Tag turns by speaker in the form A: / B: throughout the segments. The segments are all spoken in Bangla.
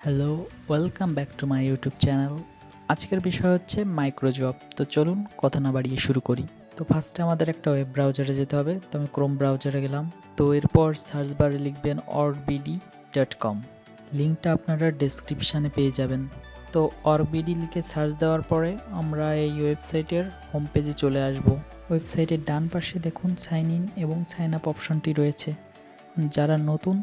A: Hello, welcome back to my YouTube channel. আজকের বিষয় হচ্ছে মাইক্রো জব। তো চলুন কথা না বাড়িয়ে শুরু করি। তো ফার্স্টে আমাদের একটা ওয়েব ব্রাউজারে যেতে হবে। তো আমি ক্রোম ব্রাউজারে গেলাম। তো এরপর সার্চ বারে লিখবেন orbd.com। লিঙ্কটা আপনারা ডেসক্রিপশানে পেয়ে যাবেন। তো orbd লিখে সার্চ দেওয়ার পরে আমরা এই ওয়েবসাইটের হোম পেজে চলে আসব। ওয়েবসাইটের ডান পাশে দেখুন সাইন ইন এবং সাইন আপ অপশনটি রয়েছে। যারা নতুন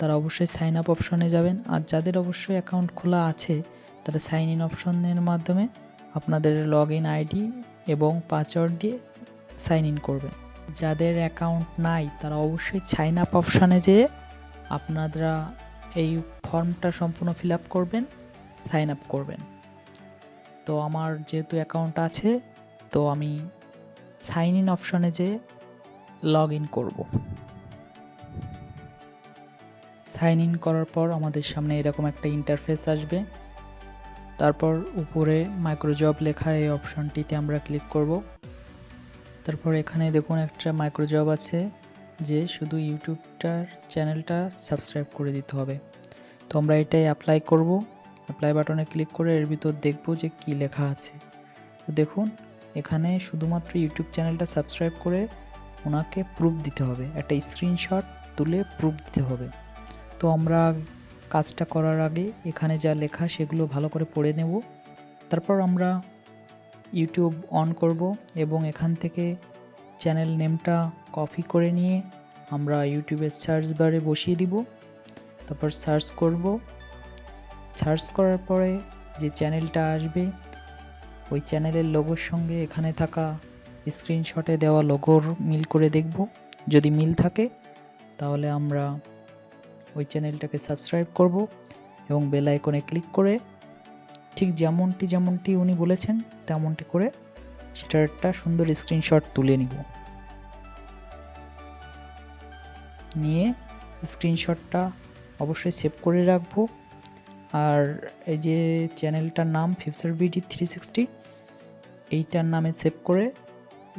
A: তারা অবশ্যই সাইন আপ অপশনে যাবেন, আর যাদের অবশ্যই অ্যাকাউন্ট খোলা আছে তারা সাইন ইন অপশনের মাধ্যমে আপনাদের লগ ইন আইডি এবং পাসওয়ার্ড দিয়ে সাইন ইন করবেন। যাদের অ্যাকাউন্ট নাই তারা অবশ্যই সাইন আপ অপশনে যেয়ে আপনারা এই ফর্মটা সম্পূর্ণ ফিল আপ করবেন, সাইন আপ করবেন। তো আমার যেহেতু অ্যাকাউন্ট আছে তো আমি সাইন ইন অপশনে যেয়ে লগ ইন করব। সাইন ইন করার পর আমাদের সামনে এরকম একটা ইন্টারফেস আসবে। তারপর উপরে মাইক্রো জব লেখা এই অপশনটিতে আমরা ক্লিক করব। তারপর এখানে দেখুন একটা মাইক্রো জব আছে যে শুধু ইউটিউবটার চ্যানেলটা সাবস্ক্রাইব করে দিতে হবে। তো আমরা এটাই অ্যাপ্লাই করব। অ্যাপ্লাই বাটনে ক্লিক করে এর ভিতর দেখব যে কি লেখা আছে। তো দেখুন এখানে শুধুমাত্র ইউটিউব চ্যানেলটা সাবস্ক্রাইব করে ওনাকে প্রুফ দিতে হবে, একটা স্ক্রিনশট তুলে প্রুফ দিতে হবে। তো আমরা কাজটা করার আগে এখানে যা লেখা সেগুলো ভালো করে পড়ে নেব। তারপর আমরা ইউটিউব অন করব এবং এখান থেকে চ্যানেল নেমটা কপি করে নিয়ে আমরা ইউটিউবের সার্চ বারে বসিয়ে দিব। তারপর সার্চ করব। সার্চ করার পরে যে চ্যানেলটা আসবে ওই চ্যানেলের লোগোর সঙ্গে এখানে থাকা স্ক্রিনশটে দেওয়া লোগোর মিল করে দেখব। যদি মিল থাকে তাহলে আমরা ওই চ্যানেলটাকে সাবস্ক্রাইব করব এবং বেল আইকনে ক্লিক করে ঠিক যেমনটি উনি বলেছেন তেমনটি করে সেটার একটা সুন্দর স্ক্রিনশট তুলে নিয়ে স্ক্রিনশটটা অবশ্যই সেভ করে রাখবো। আর এই যে চ্যানেলটার নাম ফিউচার বিডি 360 এইটার নামে সেভ করে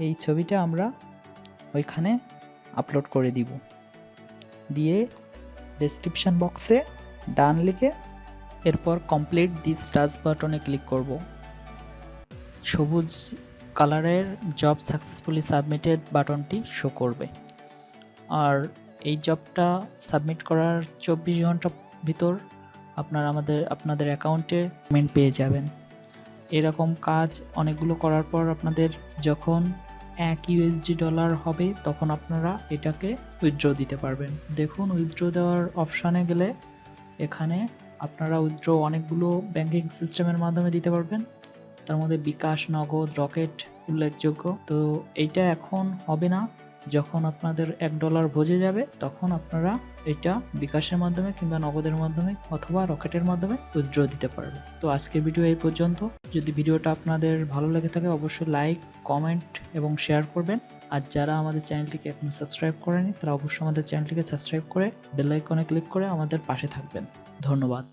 A: এই ছবিটা আমরা ওইখানে আপলোড করে দিব। দিয়ে ডেসক্রিপশন বক্সে ডান লিখে এরপর কমপ্লিট দিস টাস্ক বাটনে ক্লিক করব। সবুজ কালারের জব সাকসেসফুলি সাবমিটেড বাটনটি শো করবে। আর এই জবটা সাবমিট করার 24 ঘন্টা ভিতর আপনাদের অ্যাকাউন্টে পেমেন্ট পেয়ে যাবেন। এরকম কাজ অনেকগুলো করার পর আপনাদের যখন $1 হবে তখন আপনারা এটাকে উইথড্র দিতে পারবেন। দেখুন উইথড্র দেওয়ার অপশানে গেলে এখানে আপনারা উইথড্র অনেকগুলো ব্যাংকিং সিস্টেমের মাধ্যমে দিতে পারবেন। তার মধ্যে বিকাশ, নগদ, রকেট উল্লেখযোগ্য। তো এইটা এখন হবে না, যখন আপনাদের $1 ভোজে যাবে তখন আপনারা এটা বিকাশের মাধ্যমে কিংবা নগদের মাধ্যমে অথবা রকেটের মাধ্যমে উইথড্র দিতে পারবেন। তো আজকের ভিডিও এই পর্যন্ত। যদি ভিডিওটা আপনাদের ভালো লেগে থাকে অবশ্যই লাইক, কমেন্ট এবং শেয়ার করবেন। আর যারা আমাদের চ্যানেলটিকে এখনো সাবস্ক্রাইব করেনি তারা অবশ্যই আমাদের চ্যানেলটিকে সাবস্ক্রাইব করে বেল আইকনে ক্লিক করে আমাদের পাশে থাকবেন। ধন্যবাদ।